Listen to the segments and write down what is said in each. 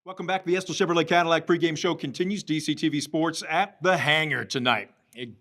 Welcome back. The Estill Chevrolet Cadillac pregame show continues. DCTV Sports at the hangar tonight.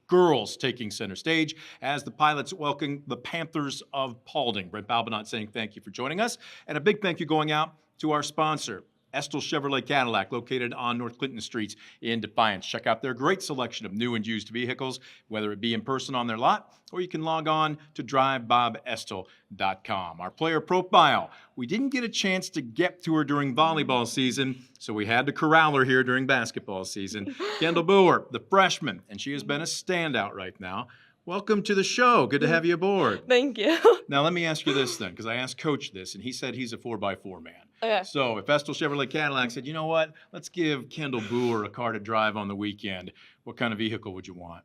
Girls taking center stage as the Pilots welcome the Panthers of Paulding. Brent Balbinot saying thank you for joining us. And a big thank you going out to our sponsor, Estill Chevrolet Cadillac, located on North Clinton Street in Defiance. Check out their great selection of new and used vehicles, whether it be in person on their lot, or you can log on to drivebobestil.com. Our player profile, we didn't get a chance to get to her during volleyball season, so we had to corral her here during basketball season. Kendyll Booher, the freshman, and she has been a standout right now. Welcome to the show. Good to have you aboard. Thank you. Now, let me ask you this then, because I asked Coach this, and he said he's a 4x4 man. Okay. So if Estill Chevrolet Cadillac said, you know what, let's give Kendyll Booher a car to drive on the weekend, what kind of vehicle would you want?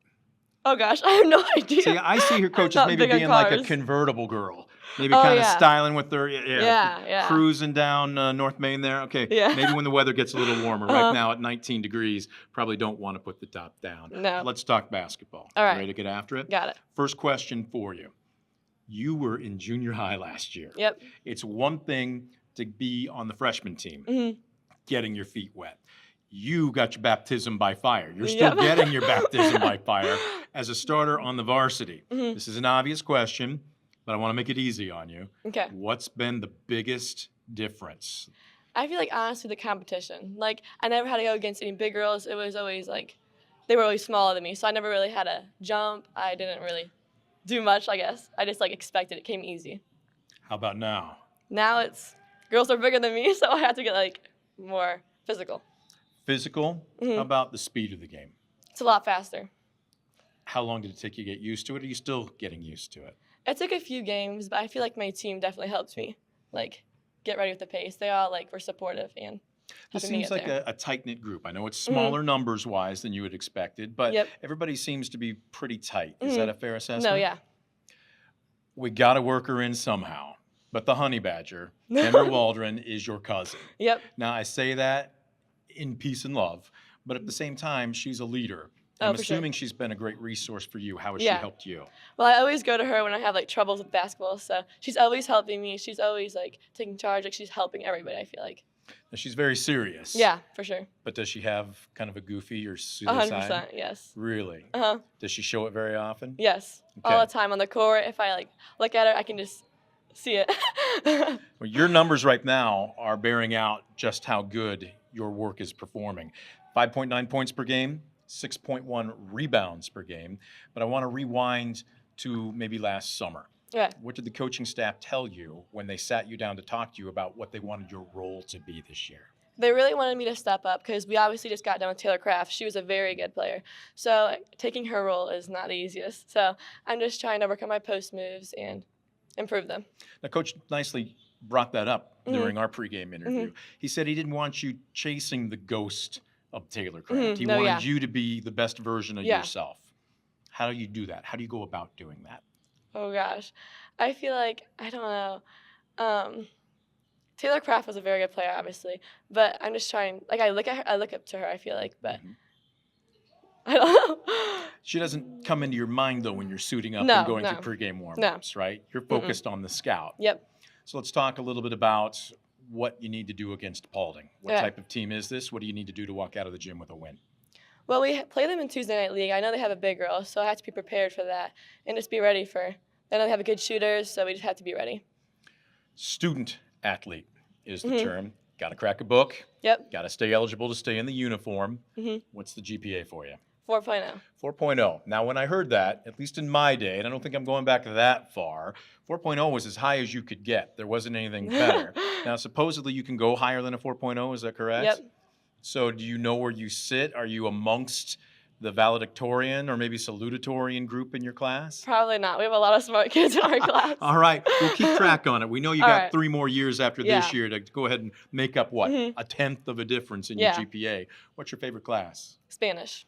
Oh, gosh, I have no idea. See, I see her coach as maybe being like a convertible girl. Maybe kind of styling with her, cruising down North Main there. Okay, maybe when the weather gets a little warmer. Right now at 19 degrees, probably don't want to put the top down. No. Let's talk basketball. All right. Ready to get after it? Got it. First question for you. You were in junior high last year. Yep. It's one thing to be on the freshman team, getting your feet wet. You got your baptism by fire. You're still getting your baptism by fire as a starter on the varsity. This is an obvious question, but I want to make it easy on you. Okay. What's been the biggest difference? I feel like, honestly, the competition. Like, I never had to go against any big girls. It was always, like, they were always smaller than me, so I never really had to jump. I didn't really do much, I guess. I just, like, expected it. Came easy. How about now? Now it's girls are bigger than me, so I have to get, like, more physical. Physical? How about the speed of the game? It's a lot faster. How long did it take you to get used to it? Are you still getting used to it? It took a few games, but I feel like my team definitely helped me, like, get ready with the pace. They all, like, were supportive and this seems like a tight-knit group. I know it's smaller numbers-wise than you had expected, but everybody seems to be pretty tight. Is that a fair assessment? No, yeah. We got to work her in somehow. But the honey badger, Kendra Waldron, is your cousin. Yep. Now, I say that in peace and love, but at the same time, she's a leader. I'm assuming she's been a great resource for you. How has she helped you? Well, I always go to her when I have, like, troubles with basketball, so she's always helping me. She's always, like, taking charge. Like, she's helping everybody, I feel like. Now, she's very serious. Yeah, for sure. But does she have kind of a goofy or silly 100%, yes. Really? Uh-huh. Does she show it very often? Yes, all the time on the court. If I, like, look at her, I can just see it. Well, your numbers right now are bearing out just how good your work is performing. 5.9 points per game, 6.1 rebounds per game. But I want to rewind to maybe last summer. Yeah. What did the coaching staff tell you when they sat you down to talk to you about what they wanted your role to be this year? They really wanted me to step up because we obviously just got done with Taylor Craft. She was a very good player. So taking her role is not the easiest. So I'm just trying to work on my post moves and improve them. Now, Coach nicely brought that up during our pregame interview. He said he didn't want you chasing the ghost of Taylor Craft. He wanted you to be the best version of yourself. How do you do that? How do you go about doing that? Oh, gosh. I feel like, I don't know. Taylor Craft was a very good player, obviously. But I'm just trying, like, I look up to her, I feel like. But I don't know. She doesn't come into your mind, though, when you're suiting up and going through pregame warm-ups, right? You're focused on the scout. Yep. So let's talk a little bit about what you need to do against Paulding. What type of team is this? What do you need to do to walk out of the gym with a win? Well, we play them in Tuesday Night League. I know they have a big girl, so I have to be prepared for that and just be ready for. I know they have good shooters, so we just have to be ready. Student athlete is the term. Got to crack a book. Yep. Got to stay eligible to stay in the uniform. What's the GPA for you? 4.0. 4.0. Now, when I heard that, at least in my day, and I don't think I'm going back that far, 4.0 was as high as you could get. There wasn't anything better. Now, supposedly you can go higher than a 4.0. Is that correct? Yep. So do you know where you sit? Are you amongst the valedictorian or maybe salutatorian group in your class? Probably not. We have a lot of smart kids in our class. All right. We'll keep track on it. We know you got 3 more years after this year to go ahead and make up, what, a tenth of a difference in your GPA. What's your favorite class? Spanish.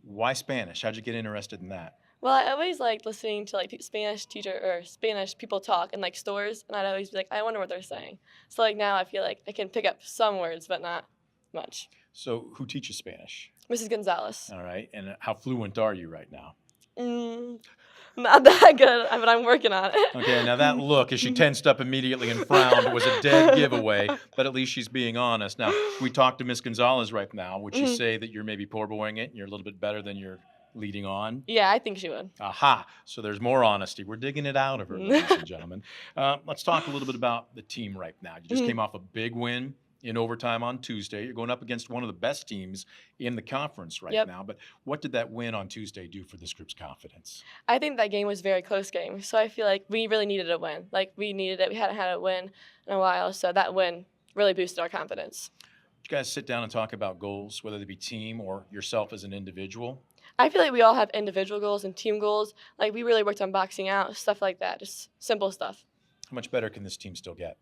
Why Spanish? How'd you get interested in that? Well, I always liked listening to, like, Spanish teacher or Spanish people talk in, like, stores, and I'd always be like, I wonder what they're saying. So, like, now I feel like I can pick up some words, but not much. So who teaches Spanish? Mrs. Gonzalez. All right. And how fluent are you right now? Not that good, but I'm working on it. Okay, now that look, as she tensed up immediately and frowned, was a dead giveaway, but at least she's being honest. Now, we talked to Miss Gonzalez right now. Would she say that you're maybe poor boying it and you're a little bit better than you're leading on? Yeah, I think she would. Aha, so there's more honesty. We're digging it out of her, ladies and gentlemen. Let's talk a little bit about the team right now. You just came off a big win in overtime on Tuesday. You're going up against one of the best teams in the conference right now. But what did that win on Tuesday do for this group's confidence? I think that game was a very close game, so I feel like we really needed a win. Like, we needed it. We hadn't had a win in a while, so that win really boosted our confidence. Did you guys sit down and talk about goals, whether they be team or yourself as an individual? I feel like we all have individual goals and team goals. Like, we really worked on boxing out, stuff like that, just simple stuff. How much better can this team still get?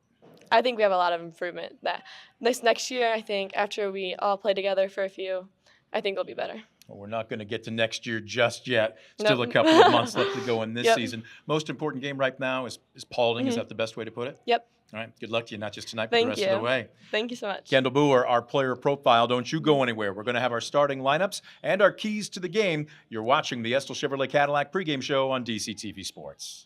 I think we have a lot of improvement. That this next year, I think, after we all play together for a few, I think it'll be better. Well, we're not going to get to next year just yet. Still a couple of months left to go in this season. Most important game right now is Paulding. Is that the best way to put it? Yep. All right. Good luck to you, not just tonight, but the rest of the way. Thank you so much. Kendyll Booher, our player profile. Don't you go anywhere. We're going to have our starting lineups and our keys to the game. You're watching the Estill Chevrolet Cadillac pregame show on DCTV Sports.